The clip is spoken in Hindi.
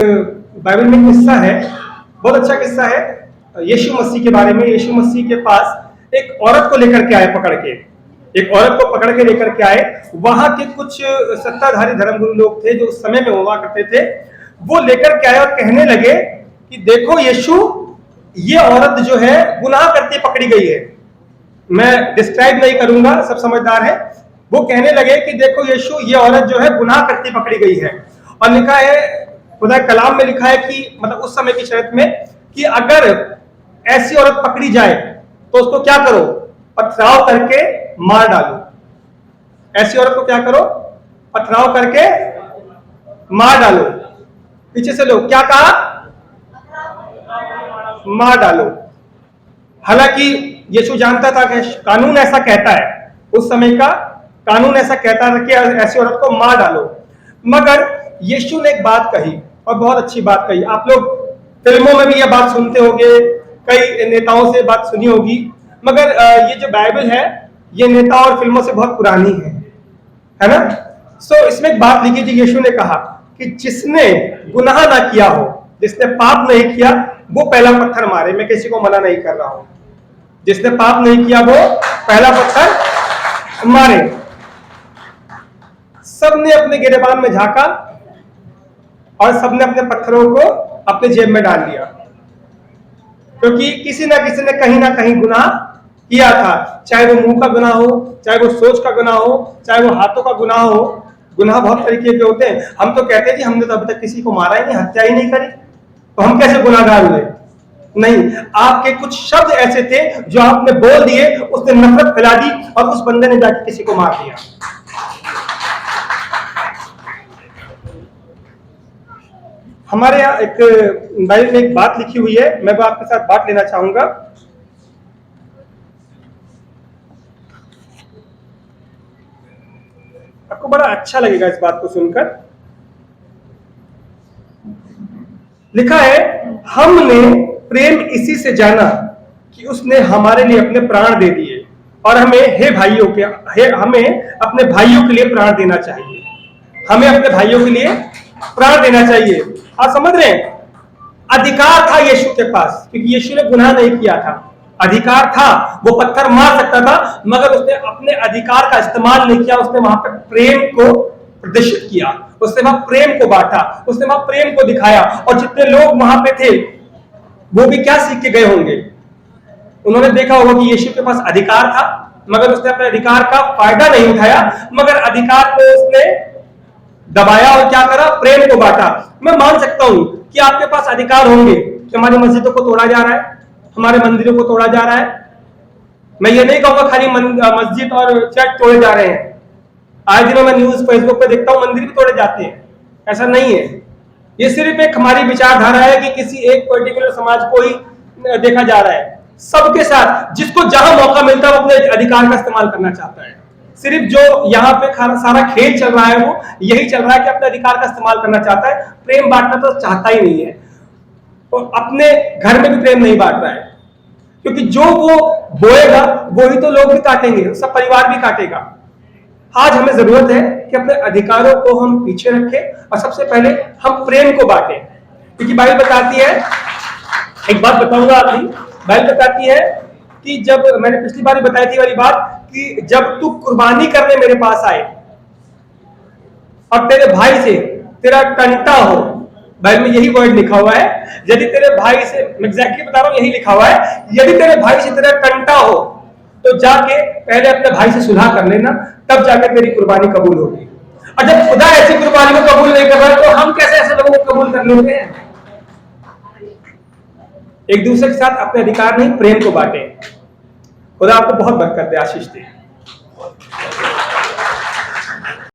बाइबल में एक किस्सा है, बहुत अच्छा किस्सा है यीशु मसीह के बारे में। यीशु मसीह के पास एक औरत को लेकर के आए, एक औरत को पकड़ के लेकर के आए। वहां के कुछ सत्ताधारी धर्मगुरु लोग थे जो उस समय में हुआ करते थे, वो लेकर के आए और कहने लगे कि देखो यीशु, ये औरत जो है गुनाह करती पकड़ी गई है। मैं डिस्क्राइब नहीं करूंगा, सब समझदार है। वो कहने लगे कि देखो यीशु, ये औरत जो है गुनाह करती पकड़ी गई है। और लिखा है, खुदा कलाम में लिखा है कि मतलब उस समय की शर्त में कि अगर ऐसी औरत पकड़ी जाए तो उसको क्या करो, पथराव करके मार डालो। ऐसी औरत को क्या करो, पथराव करके मार डालो। पीछे से लोग क्या कहा, मार डालो। हालांकि यीशु जानता था कि कानून ऐसा कहता है, उस समय का कानून ऐसा कहता था कि ऐसी औरत को मार डालो। मगर यीशु ने एक बात कही और बहुत अच्छी बात कही। आप लोग फिल्मों में भी यह बात सुनते होंगे, कई नेताओं से बात सुनी होगी, मगर ये जो बाइबल है ये नेता और फिल्मों से बहुत पुरानी है ना। सो इसमें एक बात लिखी थी, यीशु ने कहा कि जिसने गुनाह ना किया हो, जिसने पाप नहीं किया, वो पहला पत्थर मारे। मैं किसी को मना नहीं कर रहा हूं, जिसने पाप नहीं किया वो पहला पत्थर मारे। सबने अपने गिरेबान में झांका और सबने अपने पत्थरों को अपने जेब में डाल लिया, क्योंकि किसी ना किसी ने कहीं ना कहीं गुनाह किया था। चाहे वो मुंह का गुनाह हो, चाहे वो सोच का गुनाह हो, चाहे वो हाथों का गुनाह हो। गुनाह बहुत तरीके के होते हैं। हम तो कहते हैं कि हमने तो अभी तक किसी को मारा ही नहीं, हत्या ही नहीं करी, तो हम कैसे गुनाहगार हुए? नहीं, आपके कुछ शब्द ऐसे थे जो आपने बोल दिए, उसने नफरत फैला दी और उस बंदे ने जाकर किसी को मार दिया। हमारे यहाँ एक बाइबल में एक बात लिखी हुई है, मैं वो आपके साथ बात लेना चाहूंगा। आपको बड़ा अच्छा लगेगा इस बात को सुनकर। लिखा है, हमने प्रेम इसी से जाना कि उसने हमारे लिए अपने प्राण दे दिए, और हमें अपने भाइयों के लिए प्राण देना चाहिए। हमें अपने भाइयों के लिए प्राण देना चाहिए। आप समझ रहे हैं? अधिकार था यीशु के पास, क्योंकि यीशु ने गुनाह नहीं किया था। अधिकार था, वो पत्थर मार सकता था, मगर उसने अपने अधिकार का इस्तेमाल नहीं किया। उसने वहां पर प्रेम को प्रदर्शित किया, उसने वहां प्रेम को बांटा, उसने वहां प्रेम को दिखाया। और जितने लोग वहां पे थे वो भी क्या सीख के गए होंगे? उन्होंने देखा होगा कि यीशु के पास अधिकार था, मगर उसने अपने अधिकार का फायदा नहीं उठाया, मगर अधिकार को उसने दबाया और क्या करा, प्रेम को बांटा। मैं मान सकता हूं कि आपके पास अधिकार होंगे कि हमारी मस्जिदों को तोड़ा जा रहा है, हमारे मंदिरों को तोड़ा जा रहा है। मैं ये नहीं कहूंगा खाली मस्जिद और चर्च तोड़े जा रहे हैं। आज दिनों में न्यूज फेसबुक पे देखता हूं मंदिर भी तोड़े जाते हैं। ऐसा नहीं है, ये सिर्फ एक हमारी विचारधारा है कि किसी एक पर्टिकुलर समाज को ही देखा जा रहा है। सबके साथ जिसको जहां मौका मिलता है वो अपने अधिकार का इस्तेमाल करना चाहता है। सिर्फ जो यहाँ पे सारा खेल चल रहा है वो यही चल रहा है कि अपने अधिकार का इस्तेमाल करना चाहता है। प्रेम बांटना तो चाहता ही नहीं है, तो अपने घर में भी प्रेम नहीं बांट रहा है, क्योंकि जो वो बोएगा वही तो लोग भी काटेंगे, सब परिवार भी काटेगा। आज हमें जरूरत है कि अपने अधिकारों को हम पीछे रखें और सबसे पहले हम प्रेम को बांटें, क्योंकि बाइबल बताती है, एक बात बताऊंगा आपकी, बाइबल बताती है कि जब मैंने पिछली बार बताई थी वाली बात कि जब तू कुर्बानी करने मेरे पास आए और तेरे भाई से तेरा कंटा हो, बाइबल में यही वर्ड लिखा हुआ है, यदि तेरे भाई से, मैं एग्जैक्टली बता रहा हूं, यही लिखा हुआ है, यदि तेरे भाई से तेरा कंटा हो तो जाके पहले अपने भाई से सुलह कर लेना, तब जाके तेरी कुर्बानी कबूल होगी। और जब खुदा ऐसी कुर्बानी को कबूल नहीं कर रहा तो हम कैसे ऐसे लोगों को कबूल कर लेते हैं? एक दूसरे के साथ अपने अधिकार नहीं, प्रेम को बांटे। खुदा आपको बहुत बरकत दे, आशीष दे।